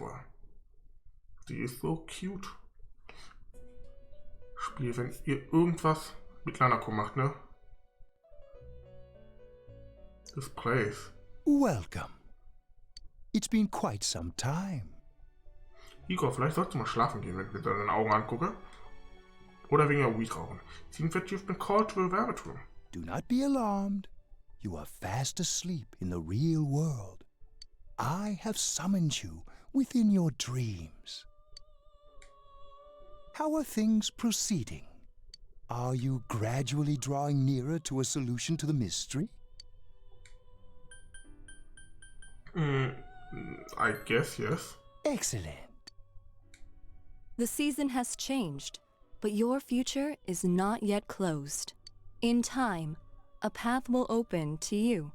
vor. Sie ist so cute. Spiel, wenn ihr irgendwas mit Nanako macht, ne? This place. Welcome. It's been quite some time. Igor, vielleicht sollst du mal schlafen gehen, wenn ich mir deine Augen angucke. Oder wegen der Weed rauchen. Seems that you've been called to a rabbit room. Do not be alarmed. You are fast asleep in the real world. I have summoned you within your dreams. How are things proceeding? Are you gradually drawing nearer to a solution to the mystery? I guess yes. Excellent. The season has changed, but your future is not yet closed. In time, a path will open to you.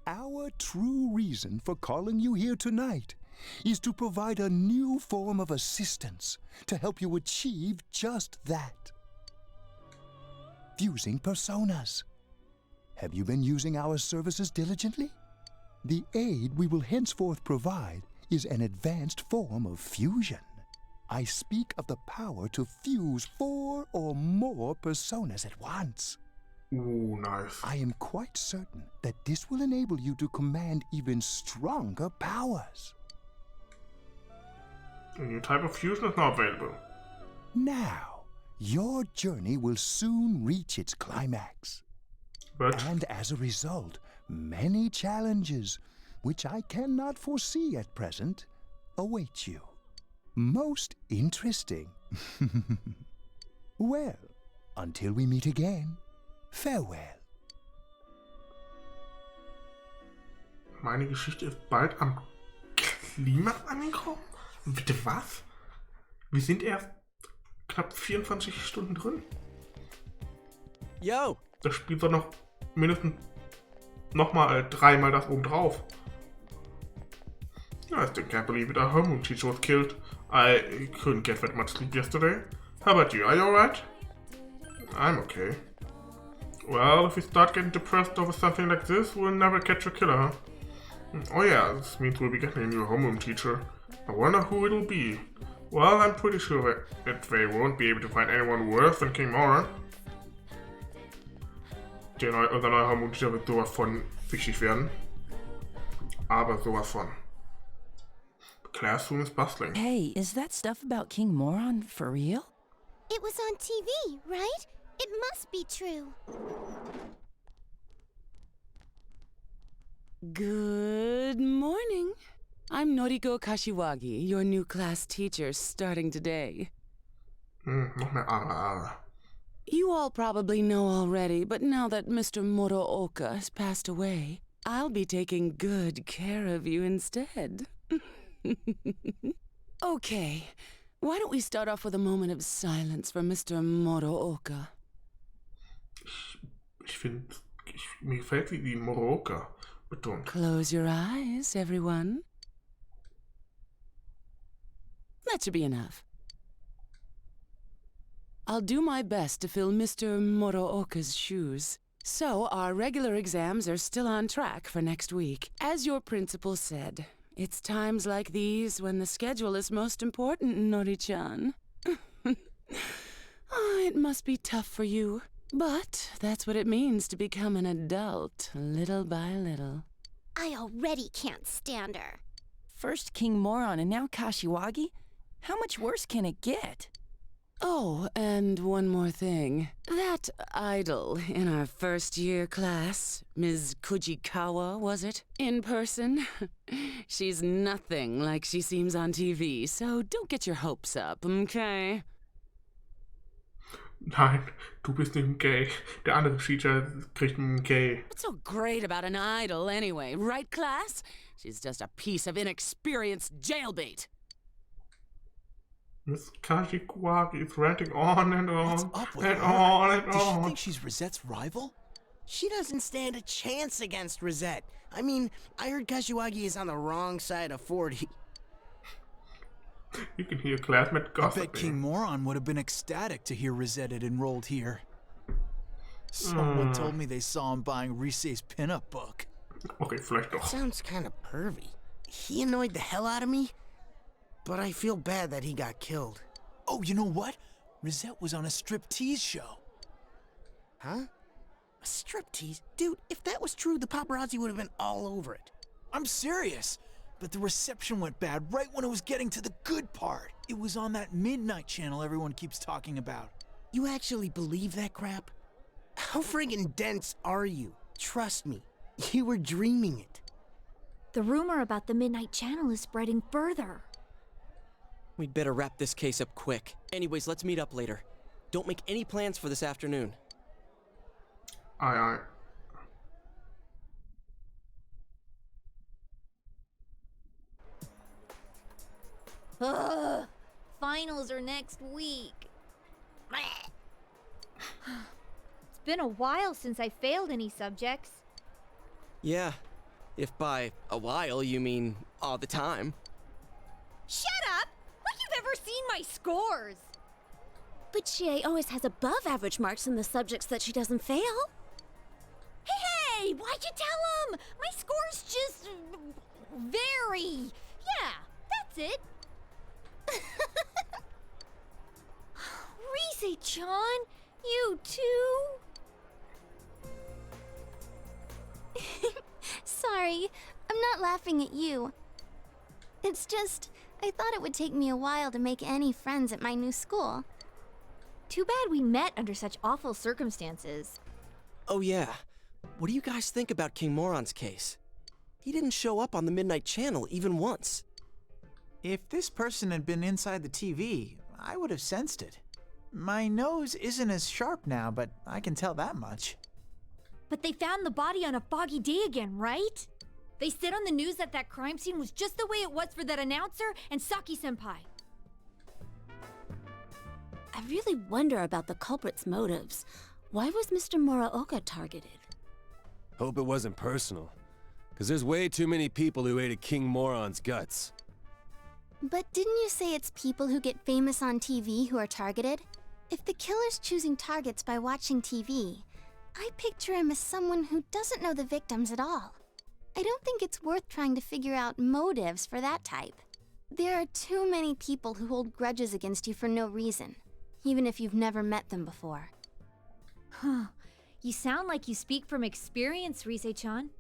Our true reason for calling you here tonight is to provide a new form of assistance to help you achieve just that. Fusing personas. Have you been using our services diligently? The aid we will henceforth provide is an advanced form of fusion. I speak of the power to fuse 4 or more personas at once. Ooh, nice. I am quite certain that this will enable you to command even stronger powers. A new type of fusion is now available. Now, your journey will soon reach its climax. But And as a result, many challenges, which I cannot foresee at present, await you. Most interesting. Well, until we meet again, farewell. meine Geschichte ist bald am Klimax angekommen? Bitte was? Wir sind erst knapp 24 Stunden drin. Yo! Das Spiel soll noch mindestens nochmal 3-mal das oben drauf. I still can't believe it. Our homeroom teacher was killed. I couldn't get that much sleep yesterday. How about you? Are you alright? I'm okay. Well, if we start getting depressed over something like this, we'll never catch a killer, huh? Oh yeah, this means we'll be getting a new homeroom teacher. I wonder who it'll be. Well, I'm pretty sure that they won't be able to find anyone worse than King Mora. Unser neuer Homeroom-Teacher wird sowas von wichtig werden. Aber sowas von. Classroom is bustling. Hey, is that stuff about King Moron for real? It was on TV, right? It must be true. Good morning. I'm Noriko Kashiwagi, your new class teacher starting today. Noch mehr Ara. You all probably know already, but now that Mr. Morooka has passed away, I'll be taking good care of you instead. Okay, why don't we start off with a moment of silence for Mr. Morooka? Mir gefällt, wie die Morooka betont. Close your eyes, everyone. That should be enough. I'll do my best to fill Mr. Morooka's shoes. So, our regular exams are still on track for next week. As your principal said, it's times like these when the schedule is most important, Nori-chan. Oh, it must be tough for you. But that's what it means to become an adult, little by little. I already can't stand her. First King Moron and now Kashiwagi? How much worse can it get? Oh, and one more thing. That idol in our first-year class, Ms. Kujikawa, was it? In person? She's nothing like she seems on TV, so don't get your hopes up, okay? Nein, du bist nicht ein Gay. Der andere Teacher kriegt einen Gay. What's so great about an idol anyway, right, class? She's just a piece of inexperienced jailbait. Miss Kashiwagi is ranting on and on. What's up with and her? on and Does she on. think she's Rosette's rival? She doesn't stand a chance against Rosette. I mean, I heard Kashiwagi is on the wrong side of 40. You can hear classmate I gossiping. bet King Moron would have been ecstatic to hear Rosette had enrolled here. Someone told me they saw him buying Rise's pinup book. Okay, vielleicht doch. Sounds kind of pervy. He annoyed the hell out of me. but I feel bad that he got killed. Oh, you know what? Rosette was on a striptease show. Huh? A striptease? Dude, if that was true, the paparazzi would have been all over it. I'm serious. But the reception went bad right when it was getting to the good part. It was on that midnight channel everyone keeps talking about. You actually believe that crap? How friggin' dense are you? Trust me, you were dreaming it. The rumor about the Midnight Channel is spreading further. We'd better wrap this case up quick. Anyways, let's meet up later. Don't make any plans for this afternoon. Aye. Ugh, finals are next week. It's been a while since I failed any subjects. Yeah, if by a while you mean all the time. Shut up! Like you've ever seen my scores! But she always has above average marks in the subjects that she doesn't fail. Hey, why'd you tell him? My score's just... very... Yeah, that's it. Rise-chan, you too? Sorry, I'm not laughing at you. It's just, I thought it would take me a while to make any friends at my new school. Too bad we met under such awful circumstances. Oh yeah, what do you guys think about King Moron's case? He didn't show up on the Midnight Channel even once. If this person had been inside the TV, I would have sensed it. My nose isn't as sharp now, but I can tell that much. But they found the body on a foggy day again, right? They said on the news that that crime scene was just the way it was for that announcer and Saki-senpai. I really wonder about the culprit's motives. Why was Mr. Muraoka targeted? Hope it wasn't personal, because there's way too many people who hated King Moron's guts. But didn't you say it's people who get famous on TV who are targeted? If the killer's choosing targets by watching TV, I picture him as someone who doesn't know the victims at all. I don't think it's worth trying to figure out motives for that type. There are too many people who hold grudges against you for no reason, even if you've never met them before. Huh. You sound like you speak from experience, Rise-chan.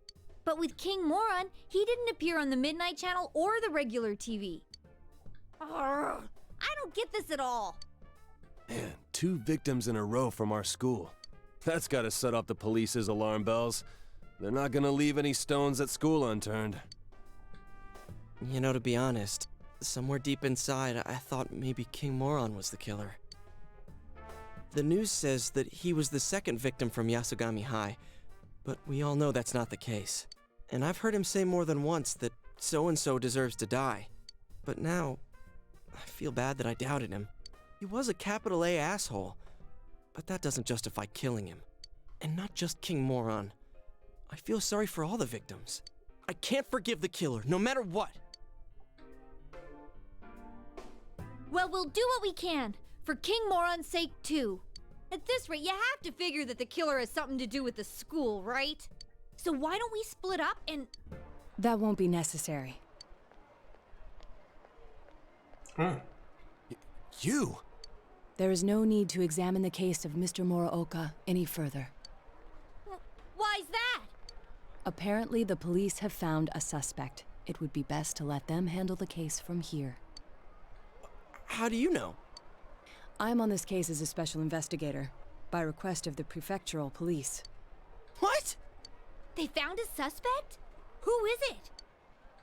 But with King Moron, he didn't appear on the Midnight Channel or the regular TV. Arrgh, I don't get this at all. Man, 2 victims in a row from our school. That's gotta set off the police's alarm bells. They're not gonna leave any stones at school unturned. You know, to be honest, somewhere deep inside, I thought maybe King Moron was the killer. The news says that he was the second victim from Yasogami High, but we all know that's not the case. And I've heard him say more than once that so-and-so deserves to die. But now, I feel bad that I doubted him. He was a capital A asshole, but that doesn't justify killing him. And not just King Moron. I feel sorry for all the victims. I can't forgive the killer, no matter what. Well, we'll do what we can, for King Moron's sake too. At this rate, you have to figure that the killer has something to do with the school, right? So why don't we split up and... That won't be necessary. Oh. You? There is no need to examine the case of Mr. Muraoka any further. Why's that? Apparently, the police have found a suspect. It would be best to let them handle the case from here. How do you know? I'm on this case as a special investigator, by request of the prefectural police. What? They found a suspect? Who is it?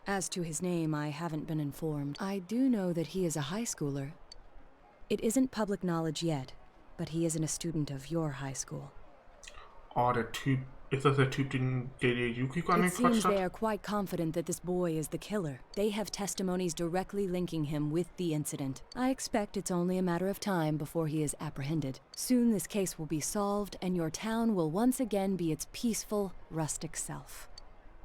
As to his name, I haven't been informed. I do know that he is a high schooler. It isn't public knowledge yet, but he isn't a student of your high school. Ist das der Typ, den der Yuki It angequatscht seems they hat? are quite confident that this boy is the killer. They have testimonies directly linking him with the incident. I expect it's only a matter of time before he is apprehended. Soon this case will be solved, and your town will once again be its peaceful, rustic self.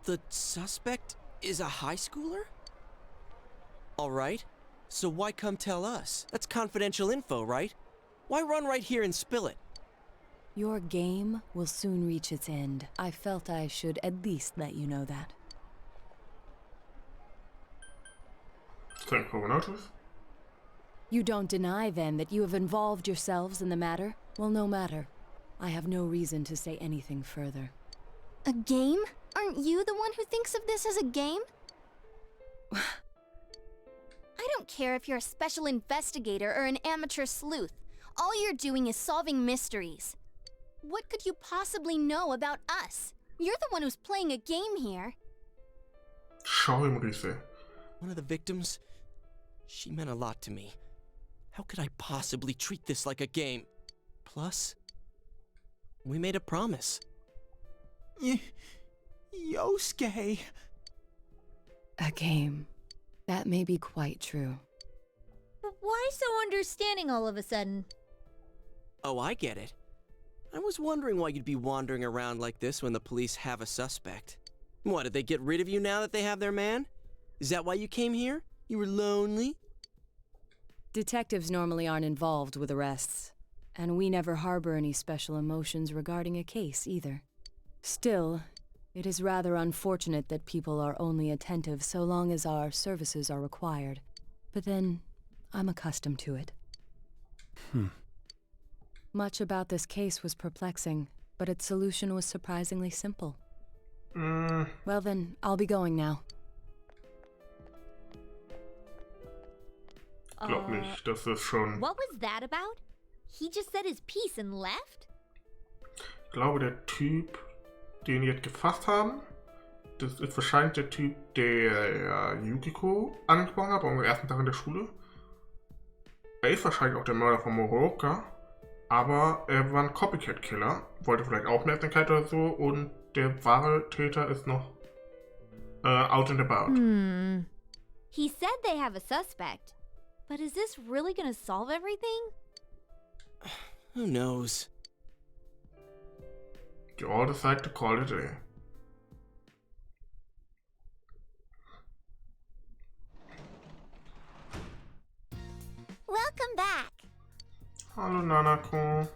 The suspect is a high schooler? All right. So why come tell us? That's confidential info, right? Why run right here and spill it? Your game will soon reach its end. I felt I should at least let you know that. Thanks for the notice. You don't deny, then, that you have involved yourselves in the matter? Well, no matter. I have no reason to say anything further. A game? Aren't you the one who thinks of this as a game? I don't care if you're a special investigator or an amateur sleuth. All you're doing is solving mysteries. What could you possibly know about us? You're the one who's playing a game here. Schau ihm, Riese. One of the victims? She meant a lot to me. How could I possibly treat this like a game? Plus, we made a promise. Yosuke. A game. That may be quite true. But why so understanding all of a sudden? Oh, I get it. I was wondering why you'd be wandering around like this when the police have a suspect. What, did they get rid of you now that they have their man? Is that why you came here? You were lonely? Detectives normally aren't involved with arrests, and we never harbor any special emotions regarding a case either. Still, it is rather unfortunate that people are only attentive so long as our services are required. But then, I'm accustomed to it. Much about this case was perplexing, but its solution was surprisingly simple. Well then, I'll be going now. Glaub nicht, das ist schon... What was that about? He just said his piece and left? Ich glaube, der Typ, den die jetzt gefasst haben, das ist wahrscheinlich der Typ, der Yukiko angesprochen hat am ersten Tag in der Schule. Er ist wahrscheinlich auch der Mörder von Noriko, aber er war ein Copycat-Killer, wollte vielleicht Aufmerksamkeit oder so, und der wahre Täter ist noch out and about. He said they have a suspect, but is this really gonna solve everything? Who knows? You all decide to call it a day. Welcome back. Hallo Nanako.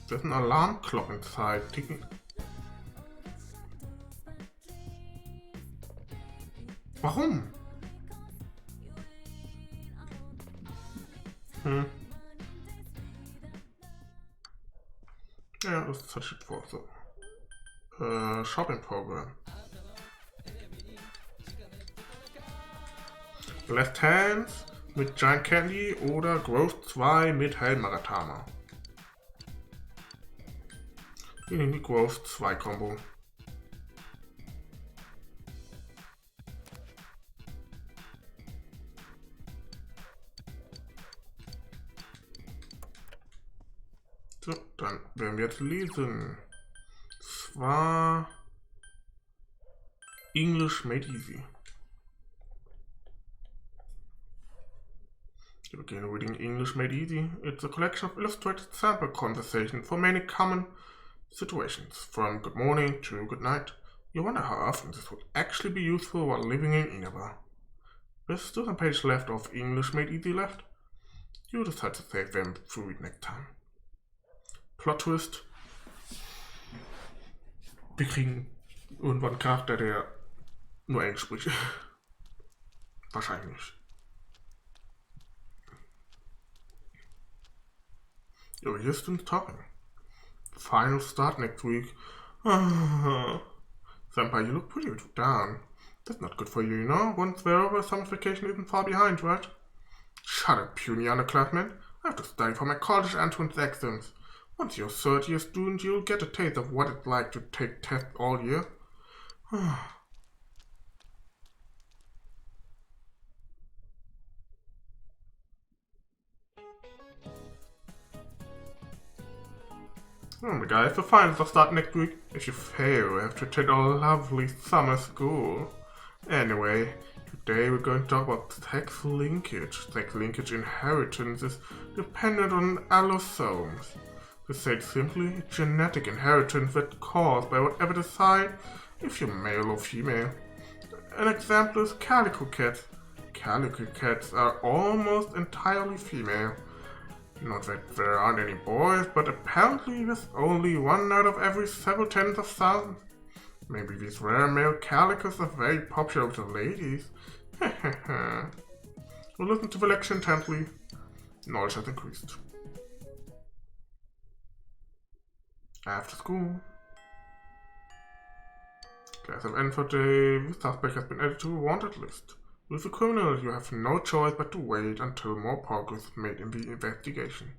Das sind Alarmglockenzeit. Ticken. Warum? Ja, das hat shit vor. So. Shopping Program. Left Hands mit Giant Candy oder Growth 2 mit Helmaratama. Wir nehmen die Growth 2 Combo. So, dann werden wir jetzt lesen. Zwar English Made Easy. To begin reading English Made Easy, it's a collection of illustrated sample conversations for many common situations, from good morning to good night. You wonder how often this would actually be useful while living in Inaba. There's still some pages left of English Made Easy left. You decide to save them to read next time. Plot Twist. Wir kriegen irgendwann einen Charakter, der nur Englisch spricht. Wahrscheinlich. Your Houston's talking. Final start next week. Senpai, you look pretty down. That's not good for you, you know? Once they're over, summer vacation isn't far behind, right? Shut up, puny underclassman. I have to study for my college entrance exams. Once you're third year student, you'll get a taste of what it's like to take tests all year. Remember guys, the finals will start next week. If you fail, you have to attend a lovely summer school. Anyway, today we're going to talk about sex linkage. Sex linkage inheritance is dependent on allosomes. To say it simply, genetic inheritance that's caused by whatever decides if you're male or female. An example is calico cats. Calico cats are almost entirely female. Not that there aren't any boys, but apparently there's only one out of every several tens of thousands. Maybe these rare male calicos are very popular with the ladies. We'll listen to the lecture intently. Knowledge has increased. After school. Class have ended for today. The suspect has been added to a wanted list. With a criminal, you have no choice but to wait until more progress is made in the investigation.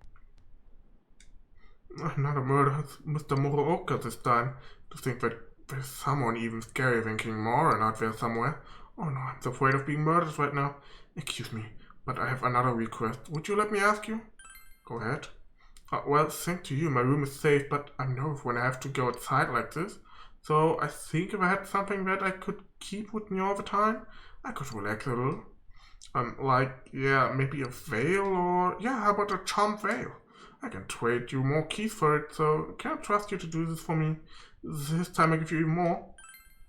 Another murder, Mr. Morooka this time. To think that there's someone even scarier than King Moran out there somewhere. Oh no, I'm so afraid of being murdered right now. Excuse me, but I have another request. Would you let me ask you? Go ahead. Well, thanks to you, my room is safe, but I'm nervous when I have to go outside like this. So I think if I had something that I could keep with me all the time, I could relax a little. Yeah, maybe a veil or... Yeah, how about a charmed veil? I can trade you more keys for it, so can I trust you to do this for me? This time I give you even more.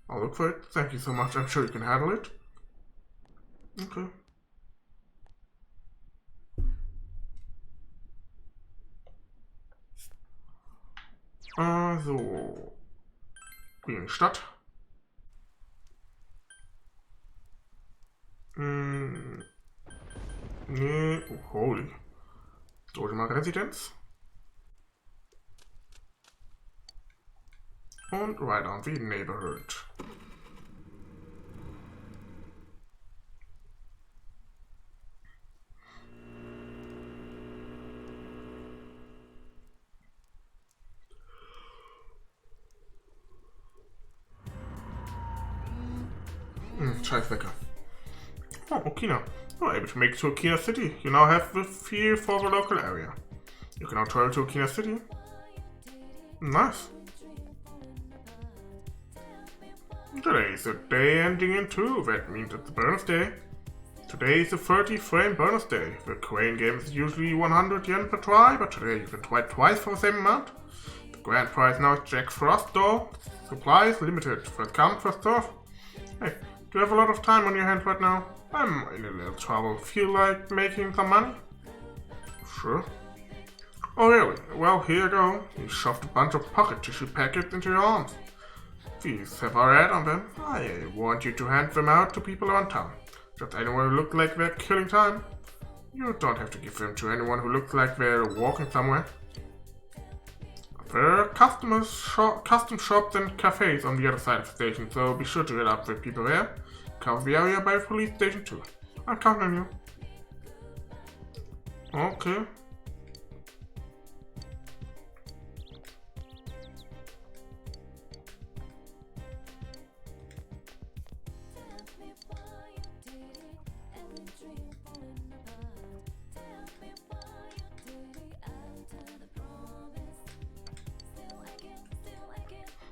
I'll look for it. Thank you so much. I'm sure you can handle it. Okay. So. Stadt. Nee, oh, holy. Sollte mal Residenz. Und right on the neighborhood. Scheiß Wecker. Oh, Okina. You're able to make it to Okina City. You now have the feel for the local area. You can now travel to Okina City. Nice. Today is a day ending in 2. That means it's a bonus day. Today is a 30-frame bonus day. The crane game is usually 100 yen per try, but today you can try twice for the same amount. The grand prize now is Jack Frost though. Supply is limited. First come, first serve. Hey, do you have a lot of time on your hands right now? I'm in a little trouble. Feel like making some money? Sure. Oh really? Well, here you go. You shoved a bunch of pocket tissue packets into your arms. These have our ad on them. I want you to hand them out to people around town. Just anyone who looks like they're killing time. You don't have to give them to anyone who looks like they're walking somewhere. There are custom shops and cafes on the other side of the station, so be sure to hit up with people there. Cover the area by the police station too. I'm counting on you. Okay.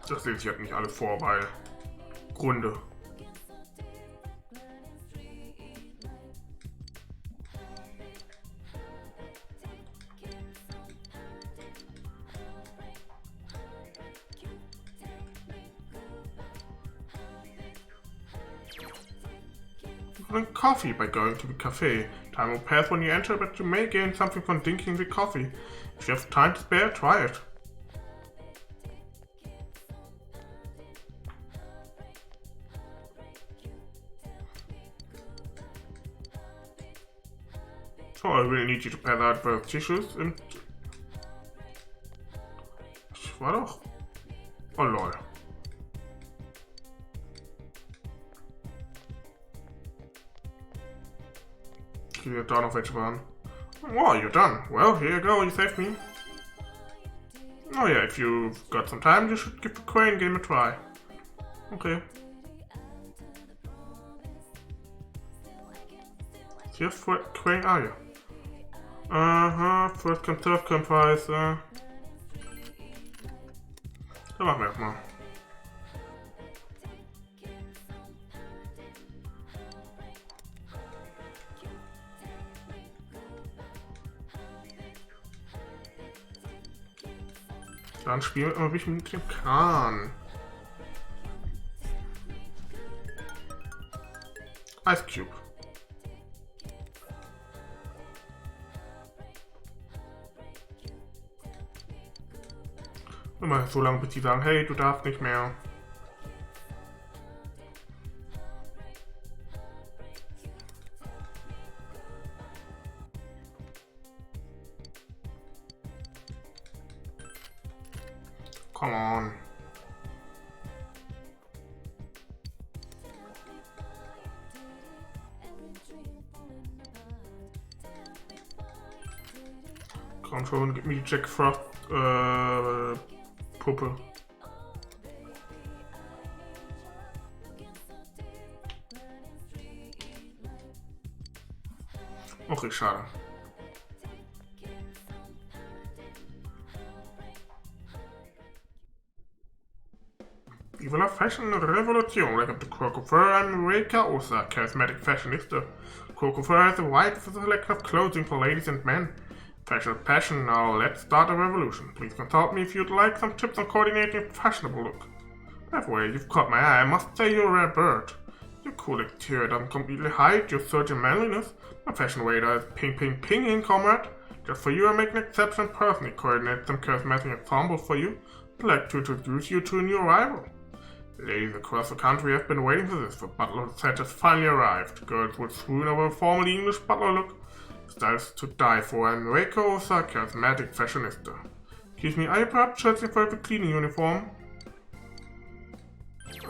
Das lese ich halt nicht alle vor, weil Gründe. Drink coffee by going to the cafe. Time will pass when you enter, but you may gain something from drinking the coffee. If you have time to spare, try it. So I really need you to pass out both tissues and... Ich war doch... Oh lol. Okay, da noch welche waren. Oh, you're done. Well, here you go, you saved me. Oh yeah, if you've got some time, you should give the crane game a try. Okay. Just for crane, ah ja. First come, third come Preis. Da machen wir erstmal. Dann spielen wir immer mit dem Kran. Ice Cube. Immer so lange, bis die sagen, hey, du darfst nicht mehr. Come on. Komm schon, gib mir die Jack Frost Puppe. Okay, schade. Evil Fashion Revolution. Welcome to Coco Fur. I'm Noriko Kashiwagi, charismatic fashionista. Coco Fur has a wide selection of clothing for ladies and men. Fashion of passion. Now let's start a revolution. Please consult me if you'd like some tips on coordinating a fashionable look. That way, you've caught my eye. I must say you're a rare bird. Your cool exterior doesn't completely hide your surging manliness. My fashion radar is pinging, comrade. Just for you, I make an exception and personally coordinate some charismatic ensemble for you. I'd like to introduce you to a new arrival. Ladies across the country have been waiting for this. The butler set has finally arrived. Girls would swoon over a formally English butler look. Styles to die for. I'm Noriko Kashiwagi, charismatic fashionista. Excuse me, are you perhaps searching for a cleaning uniform?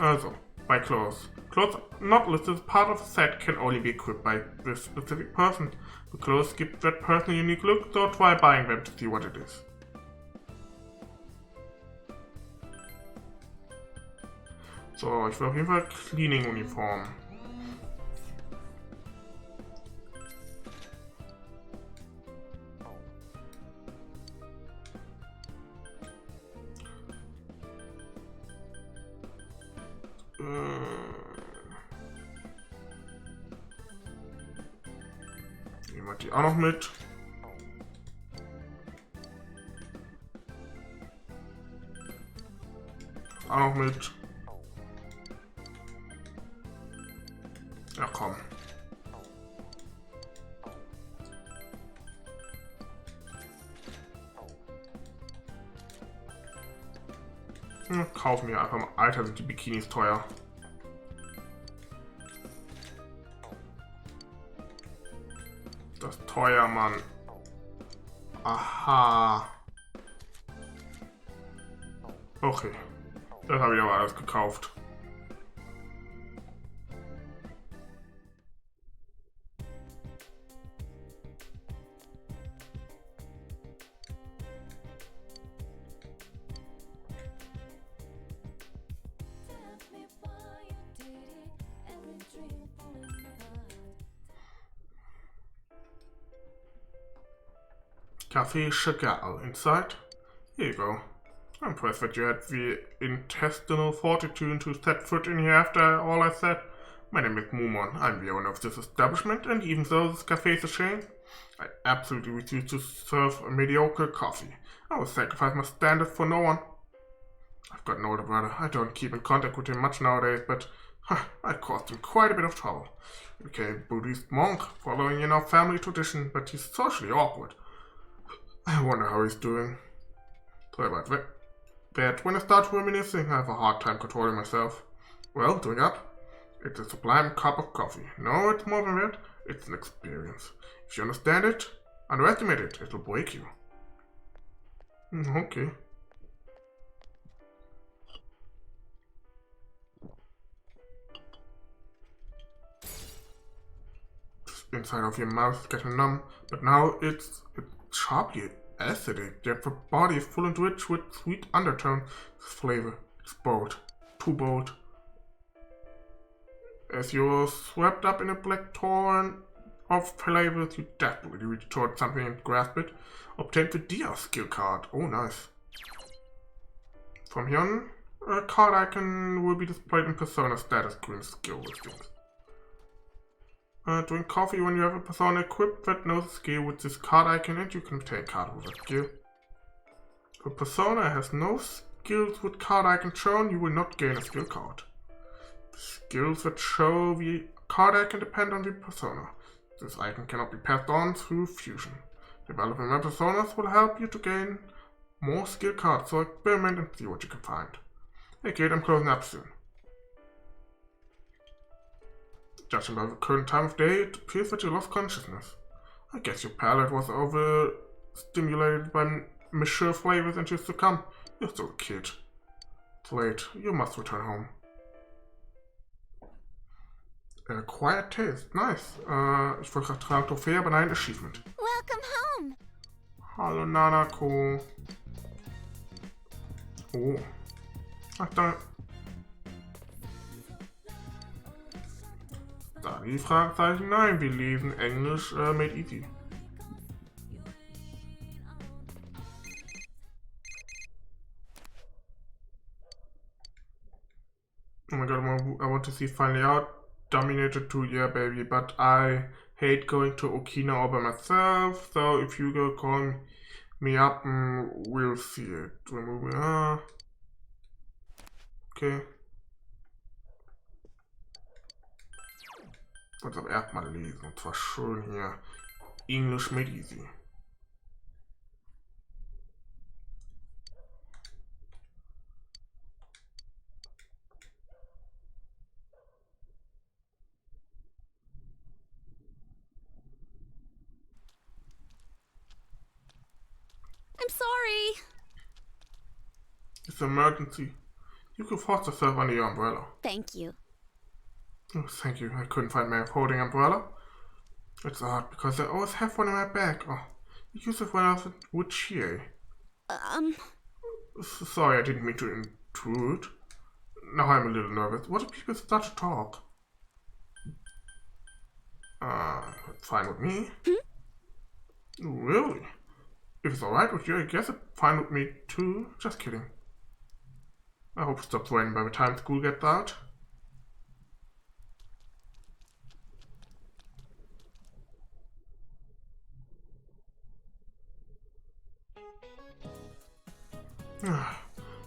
Also, buy clothes. Clothes not listed as part of a set can only be equipped by this specific person. The clothes give that person a unique look, so try buying them to see what it is. So, ich will auf jeden Fall Cleaning-Uniform. Nehmen wir die auch noch mit. Auch noch mit. Ja, komm. Kaufen wir einfach mal. Alter, sind die Bikinis teuer. Das ist teuer, Mann. Aha. Okay. Das habe ich aber alles gekauft. Cafe Chagall inside. Here you go. I'm impressed that you had the intestinal fortitude to set foot in here after all I said. My name is Mumon. I'm the owner of this establishment, and even though this cafe is a shame, I absolutely refuse to serve a mediocre coffee. I will sacrifice my standards for no one. I've got an older brother. I don't keep in contact with him much nowadays, but I caused him quite a bit of trouble. He became a Buddhist monk, following in our family tradition, but he's socially awkward. I wonder how he's doing. Sorry about that. When I start reminiscing, I have a hard time controlling myself. Well, doing up. It's a sublime cup of coffee. No, it's more than that. It's an experience. If you understand it, underestimate it. It'll break you. Okay. The inside of your mouth is getting numb, but now it's sharply acidic, yet the body is full and rich with sweet undertone. This flavor is bold, too bold. As you're swept up in a black torrent of flavors, you desperately reach toward something and grasp it. Obtain the DR skill card. Oh, nice. From here on, a card icon will be displayed in persona status screen skill listings. Drink coffee when you have a persona equipped that knows the skill with this card icon, and you can obtain card with that skill. If a persona has no skills with card icon shown, you will not gain a skill card. The skills that show the card icon depend on the persona. This icon cannot be passed on through fusion. Developing my personas will help you to gain more skill cards, so experiment and see what you can find. Hey kid, I'm closing up soon. Judging by the current time of day, it appears that you lost consciousness. I guess your palate was overstimulated by mature flavors and you succumbed. You're still a kid. It's late. You must return home. Quiet taste. Nice. Ich wollte gerade tragen Trophäe, aber nein, Achievement. Welcome home. Hallo Nanako. Oh. Ach, da. Da die Fragezeichen. Nein, wir lesen Englisch made easy. Oh my god, I want to see finally out. Dominated too, yeah baby, but I hate going to Okina all by myself, so if you go call me up, we'll see it. Okay. Und aber erstmal lesen, und zwar schön hier. English made easy. I'm sorry. It's an emergency. You can force yourself under your umbrella. Thank you. Oh, thank you. I couldn't find my holding umbrella. It's odd because I always have one in my bag. Oh, I used it when I was with Chie. Sorry, I didn't mean to intrude. Now I'm a little nervous. What if people start to talk? That's fine with me. Really? If it's alright with you, I guess it's fine with me too. Just kidding. I hope it stops raining by the time school gets out. You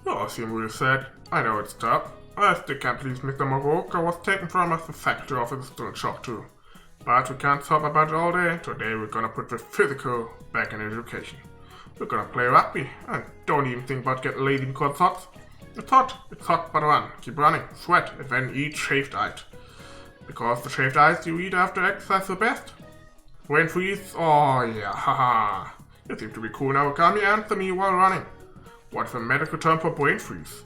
all seem really sad. I know it's tough. I still can't believe Mr. Moroko was taken from us. The faculty office is still in shock too. But we can't talk about it all day. Today we're gonna put the physical back in education. We're gonna play rugby and don't even think about getting lazy because it's hot. It's hot, but run. Keep running, sweat, and then eat shaved ice. Because the shaved ice you eat after exercise is the best. Rain freeze? Oh yeah, haha. You seem to be cool now. Can you answer me while running? What's the medical term for brain freeze?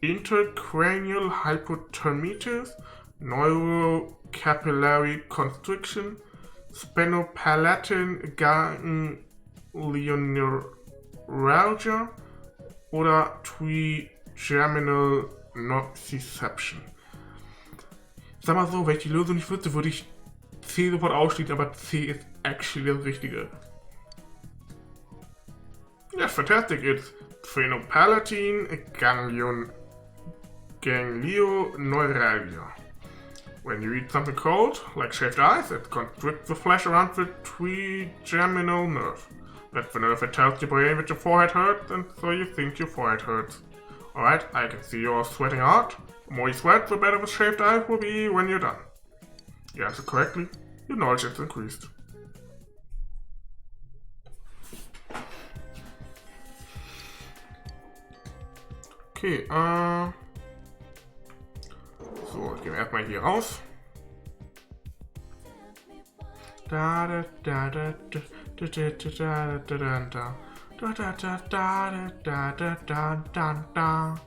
Intracranial hypotermitis, neurocapillary constriction, Spenopalatin ganglioneuralgia oder Trigeminal nociception. Sag mal so, wenn ich die Lösung nicht wüsste, würde ich C sofort ausschließen, aber C ist actually das Richtige. Yes, fantastic. It's Phenopalatin ganglioneuralgia. When you eat something cold, like shaved ice, it constricts the flesh around the trigeminal nerve. That's the nerve that tells your brain that your forehead hurts, and so you think your forehead hurts. Alright, I can see you're sweating hard. The more you sweat, the better the shaved ice will be when you're done. You answered correctly. Your knowledge has increased. Okay, so, ich gehe erstmal hier raus. Da da da da da da da da da da da da da da da da da da.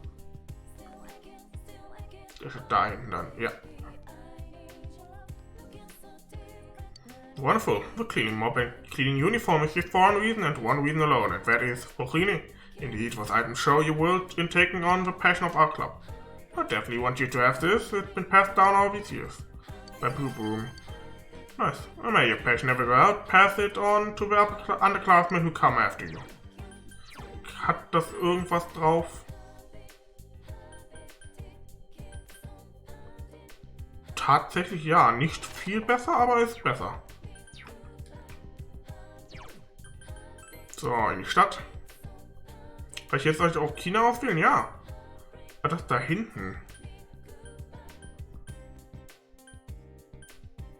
Das ist da hinten dann, ja. Wonderful. The cleaning mob and cleaning uniform is here for one reason and one reason alone, and that is for cleaning. Indeed, what items show your will in taking on the passion of our club. I definitely want you to have this. It's been passed down all these years. By Blue Broom. Nice. And may your passion never go out. Pass it on to the underclassmen who come after you. Hat das irgendwas drauf? Tatsächlich ja. Nicht viel besser, aber ist besser. So, in die Stadt. Kann ich jetzt euch auch China auswählen? Ja. Was ist das da hinten?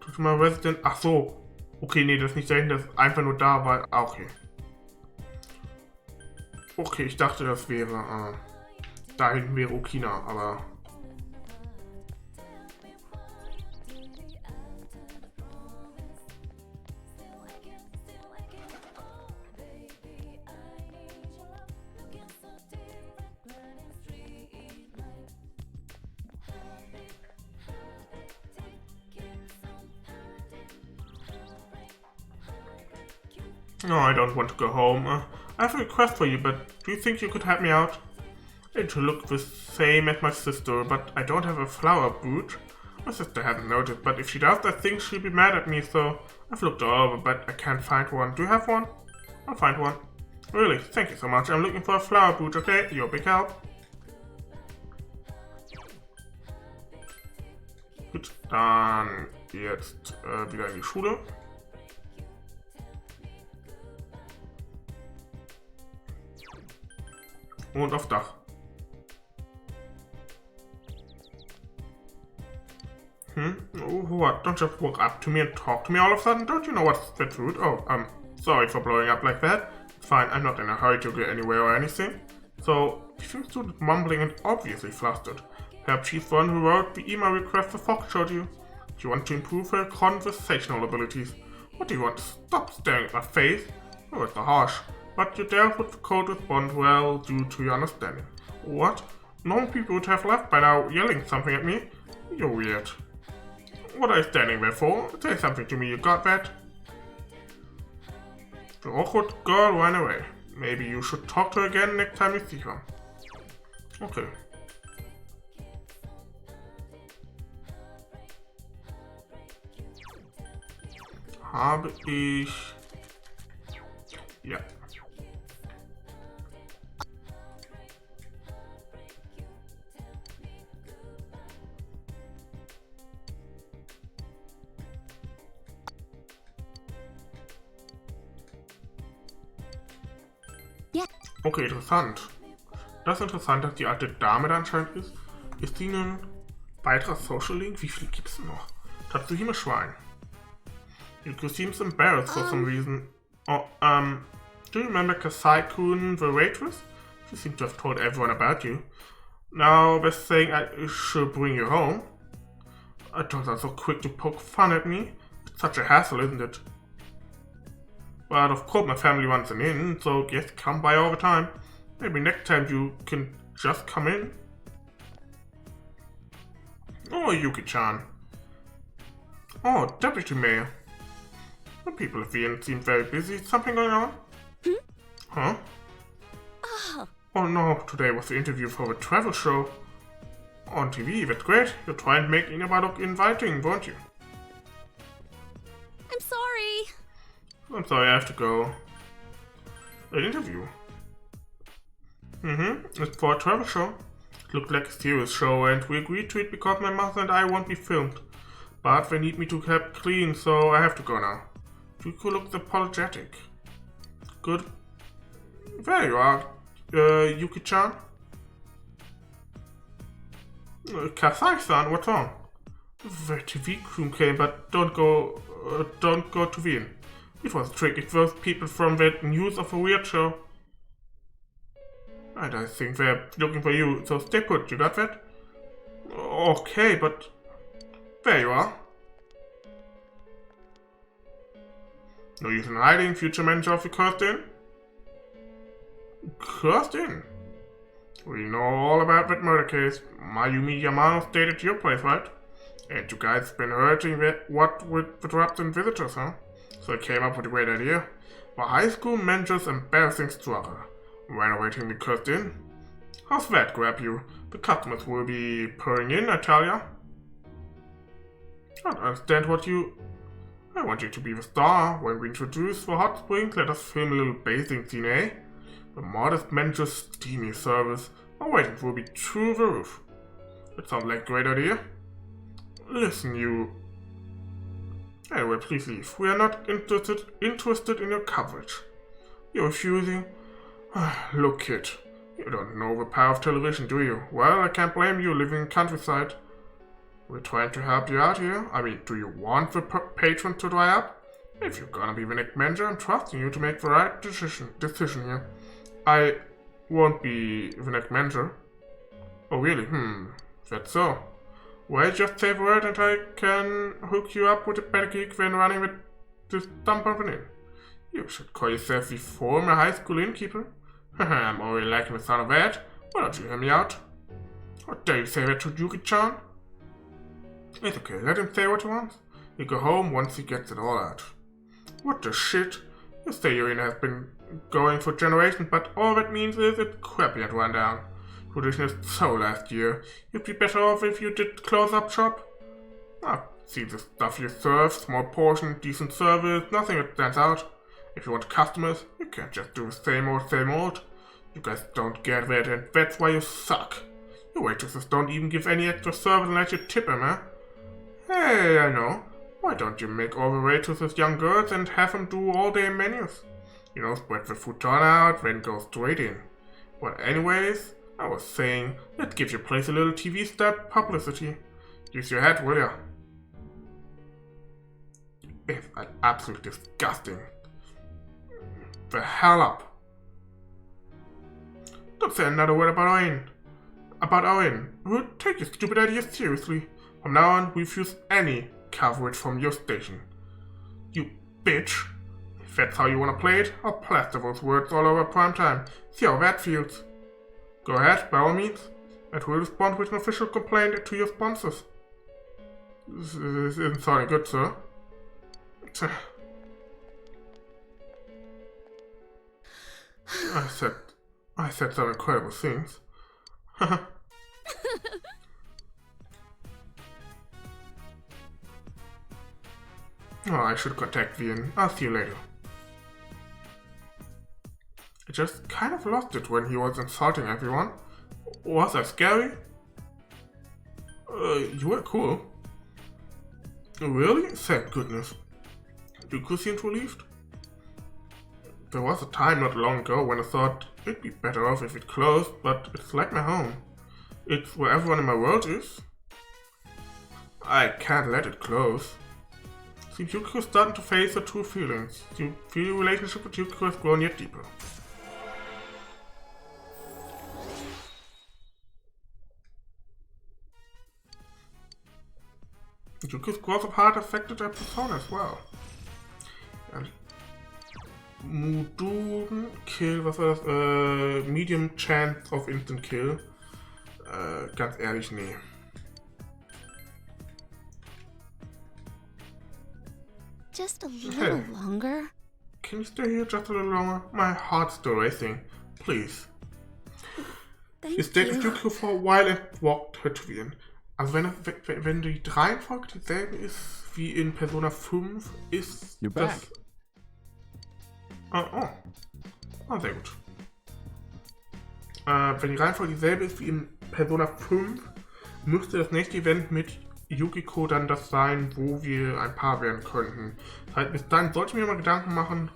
Tut mal Resident. Ach so. Okay, nee, das ist nicht da hinten. Das ist einfach nur da, weil. Ah, okay. Okay, ich dachte, das wäre. Da hinten wäre Okina, aber. No, I don't want to go home. I have a request for you, but do you think you could help me out? To look the same as my sister, but I don't have a flower boot. My sister hasn't noticed, but if she does, I think she'll be mad at me, so I've looked all over, but I can't find one. Do you have one? I'll find one. Really, thank you so much. I'm looking for a flower boot, okay? You're a big help. Gut, dann jetzt wieder in die Schule. Und aufs Dach. What? Don't just walk up to me and talk to me all of a sudden? Don't you know what's that rude? Oh, sorry for blowing up like that. It's fine, I'm not in a hurry to get anywhere or anything. So, she seems to be mumbling and obviously flustered. Perhaps she's the one who wrote the email request the fox showed you. She wants to improve her conversational abilities. What do you want? Stop staring at my face. Oh, it's harsh. But you dealt with the cold response well due to your understanding. What? Normal people would have left by now yelling something at me. You're weird. What are you standing there for? Say something to me, you got that? The awkward girl ran away. Maybe you should talk to her again next time you see her. Okay. Habe ich... Ja. Okay, interessant. Das ist interessant, dass die alte Dame da anscheinend ist. Ist die ein weiterer Social Link? Wie viele gibt es noch? Tatsuhime Schwein. You seems embarrassed for some reason. Oh, do you remember Kasai-kun, the waitress? She seemed to have told everyone about you. Now they're saying I should bring you home. I thought they're so quick to poke fun at me. It's such a hassle, isn't it? But of course my family wants an inn, so guests come by all the time. Maybe next time you can just come in. Oh, Yuki-chan. Oh, Deputy Mayor. The people at the inn seem very busy. Something going on? Huh? Oh no, today was the interview for the travel show. On TV, that's great. You're trying to make Inaba look inviting, weren't you? I'm sorry. I'm sorry, I have to go. An interview? It's for a travel show. It looked like a serious show and we agreed to it because my mother and I won't be filmed. But they need me to help clean, so I have to go now. Yuko looks apologetic. Good. There you are, Yuki-chan. Kasai-san, what's wrong? The TV crew came, but don't go to the inn. It was a trick. It was people from that news of a weird show. And I think they're looking for you, so stay put, you got that? Okay, but... There you are. No use in hiding, future manager of the Cursed Inn? Cursed Inn? We know all about that murder case. Mayumi Yamano stayed at your place, right? And you guys been hurting what with the traps and visitors, huh? So I came up with a great idea. The high school manager's embarrassing struggle. Renovating the Cursed Inn. How's that grab you? The customers will be pouring in, I tell ya. I don't understand what you... I want you to be the star. When we introduce the hot springs, let us film a little bathing scene, eh? The modest manager's steamy service. Our ratings will be through the roof. That sounds like a great idea. Listen, you... Anyway, please leave. We are not interested in your coverage. You're refusing? Look, kid. You don't know the power of television, do you? Well, I can't blame you living in countryside. We're trying to help you out here. I mean, do you want the patrons to dry up? If you're gonna be the next manager, I'm trusting you to make the right decision here. I won't be the next manager. Oh really? That's so. Well, just say the word and I can hook you up with a better gig than running with this dump of an inn. You should call yourself the former high school innkeeper. I'm already liking the sound of that. Why don't you hear me out? How dare you say that to Yuki-chan? It's okay, let him say what he wants. He'll go home once he gets it all out. What the shit? Your stadium has been going for generations, but all that means is it's crappy at rundown. Tradition is so last year. You'd be better off if you did close up shop. I've seen the stuff you serve, small portion, decent service, nothing that stands out. If you want customers, you can't just do the same old, same old. You guys don't get that, and that's why you suck. Your waitresses don't even give any extra service unless you tip them, eh? Hey, I know. Why don't you make all the waitresses young girls and have them do all their menus? You know, spread the futon out, then go straight in. But anyways, I was saying, let's give your place a little TV star publicity. Use your head, will ya? It's absolutely disgusting. The hell up. Don't say another word about Owen. About Owen. We'll take your stupid ideas seriously. From now on, we refuse any coverage from your station. You bitch. If that's how you want to play it, I'll plaster those words all over primetime. See how that feels. Go ahead, by all means. And we'll respond with an official complaint to your sponsors. This isn't sounding good, sir. I said some incredible things. Oh, I should contact Vian. I'll see you later. I just kind of lost it when he was insulting everyone. Was that scary? You were cool. Really? Thank goodness. You seemed relieved. There was a time not long ago when I thought it'd be better off if it closed, but it's like my home. It's where everyone in my world is. I can't let it close. Seems Yukiko's starting to face her true feelings. You feel your relationship with Yukiko has grown yet deeper. Yukiko's growth of heart affected her persona as well. And Muduren Kill, was war das? Medium Chance of Instant Kill. Ganz ehrlich, nee. Just a little longer? Can you stay here just a little longer? My heart's still racing. Please. Thank You stayed you. with Yukiko for a while and walked her to the end. Also wenn die Reihenfolge dieselbe ist wie in Persona 5, ist You're das... back. Oh, sehr gut. Wenn die Reihenfolge dieselbe ist wie in Persona 5, müsste das nächste Event mit Yukiko dann das sein, wo wir ein Paar werden könnten. Das heißt, bis dahin sollte ich mir mal Gedanken machen,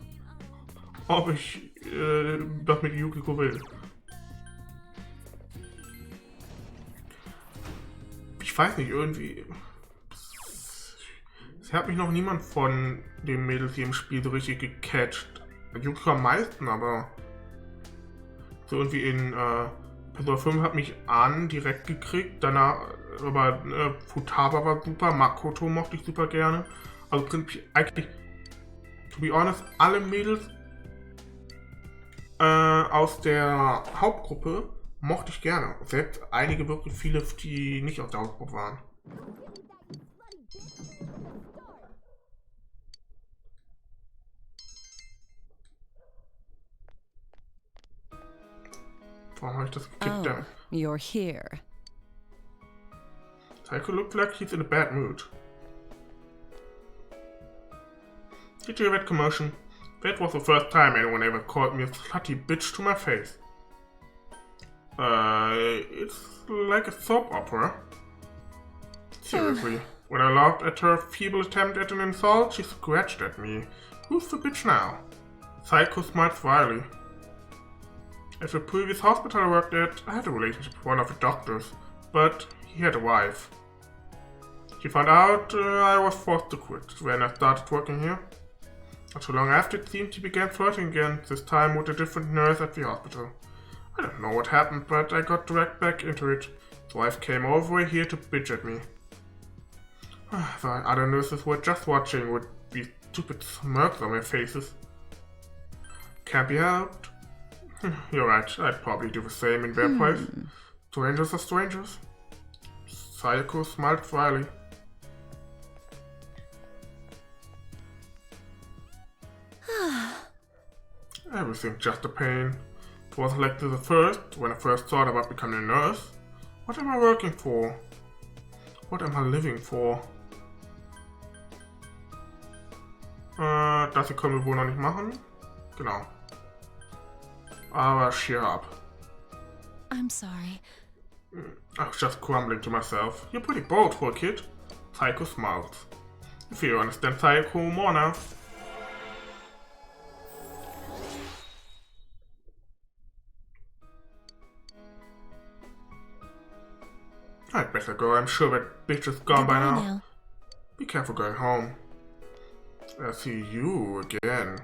ob ich das mit Yukiko will. Ich weiß nicht, irgendwie... Es hat mich noch niemand von den Mädels hier im Spiel so richtig gecatcht. Yukiko am meisten, aber... So irgendwie in Persona 5 hat mich An direkt gekriegt, danach... Aber Futaba war super, Makoto mochte ich super gerne. Also eigentlich, to be honest, alle Mädels aus der Hauptgruppe mochte ich gerne. Selbst einige wirklich viele, die nicht aus der Hauptgruppe waren. Warum habe ich das gekippt? Oh, you're here. Taiko looks like he's in a bad mood. Did you hear that commotion? That was the first time anyone ever called me a slutty bitch to my face. It's like a soap opera. Seriously, when I laughed at her feeble attempt at an insult, she scratched at me. Who's the bitch now? Taiko smiled wryly. At the previous hospital I worked at, I had a relationship with one of the doctors, but he had a wife. She found out I was forced to quit when I started working here. Not too long after, it seemed he began flirting again, this time with a different nurse at the hospital. I don't know what happened, but I got dragged back into it. His wife came over here to bitch at me. The other nurses were just watching with these stupid smirks on their faces. Can't be helped. You're right, I'd probably do the same in their place. Strangers are strangers. Sayako smiled wryly. everything just a pain. It wasn't like this at first, when I first thought about becoming a nurse. What am I working for? What am I living for? Das hier können wir wohl noch nicht machen. Genau. Aber cheer up. I'm sorry. I was just grumbling to myself. You're pretty bold for a kid. Psycho smiles. If you understand psycho humor now. I'd better go. I'm sure that bitch is gone by now. Be careful going home. I'll see you again.